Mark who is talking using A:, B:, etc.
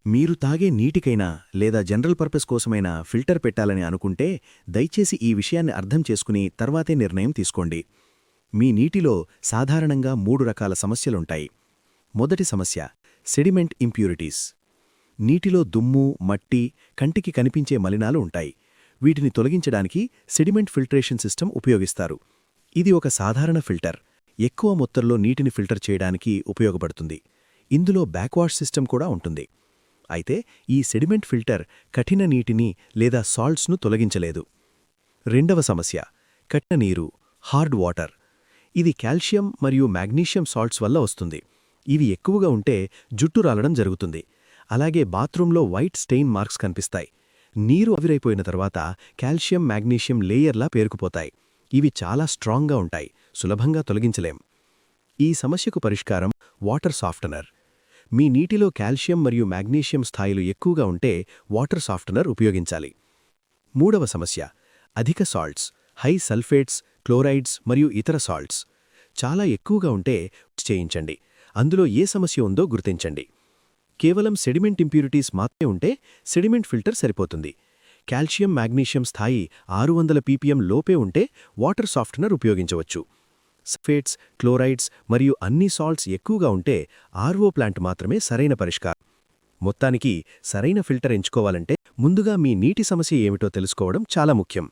A: మీరు తాగే నీటికైనా లేదా జనరల్ పర్పస్ కోసమైనా ఫిల్టర్ పెట్టాలని అనుకుంటే దయచేసి ఈ విషయాన్ని అర్థం చేసుకుని తర్వాతే నిర్ణయం తీసుకోండి. మీ నీటిలో సాధారణంగా 3 రకాల సమస్యలుంటాయి. మొదటి సమస్య సెడిమెంట్ ఇంప్యూరిటీస్. నీటిలో దుమ్ము, మట్టి, కంటికి కనిపించే మలినాలు ఉంటాయి. వీటిని తొలగించడానికి సెడిమెంట్ ఫిల్ట్రేషన్ సిస్టమ్ ఉపయోగిస్తారు. ఇది ఒక సాధారణ ఫిల్టర్. ఎక్కువ మొత్తంలో నీటిని ఫిల్టర్ చేయడానికి ఉపయోగపడుతుంది. ఇందులో బ్యాక్వాష్ సిస్టమ్ కూడా ఉంటుంది. అయితే ఈ సెడిమెంట్ ఫిల్టర్ కఠిన నీటిని లేదా సాల్ట్స్ను తొలగించలేదు. రెండవ సమస్య కఠిన నీరు, హార్డ్ వాటర్. ఇది కాల్షియం మరియు మాగ్నీషియం సాల్ట్స్ వల్ల వస్తుంది. ఇవి ఎక్కువగా ఉంటే జుట్టు రాలడం జరుగుతుంది. అలాగే బాత్రూంలో వైట్ స్టెయిన్ మార్క్స్ కనిపిస్తాయి. నీరు ఆవిరైపోయిన తర్వాత కాల్షియం, మాగ్నీషియం లేయర్లా పేరుకుపోతాయి. ఇవి చాలా స్ట్రాంగ్గా ఉంటాయి, సులభంగా తొలగించలేం. ఈ సమస్యకు పరిష్కారం వాటర్ సాఫ్టనర్. మీ నీటిలో కాల్షియం మరియు మాగ్నీషియం స్థాయిలు ఎక్కువగా ఉంటే వాటర్ సాఫ్టనర్ ఉపయోగించాలి. మూడవ సమస్య అధిక సాల్ట్స్, హై సల్ఫేట్స్, క్లోరైడ్స్ మరియు ఇతర సాల్ట్స్. చాలా ఎక్కువగా ఉంటే చేయించండి. అందులో ఏ సమస్య ఉందో గుర్తించండి. కేవలం సెడిమెంట్ ఇంప్యూరిటీస్ మాత్రమే ఉంటే సెడిమెంట్ ఫిల్టర్ సరిపోతుంది. కాల్షియం, మాగ్నీషియం స్థాయి 600 ppm లోపే ఉంటే వాటర్ సాఫ్టనర్ ఉపయోగించవచ్చు. సల్ఫేట్స్, క్లోరైడ్స్ మరియు అన్ని సాల్ట్స్ ఎక్కువగా ఉంటే ఆర్ఓ ప్లాంట్ మాత్రమే సరైన పరిష్కారం. మొత్తానికి సరైన ఫిల్టర్ ఎంచుకోవాలంటే ముందుగా మీ నీటి సమస్య ఏమిటో తెలుసుకోవడం చాలా ముఖ్యం.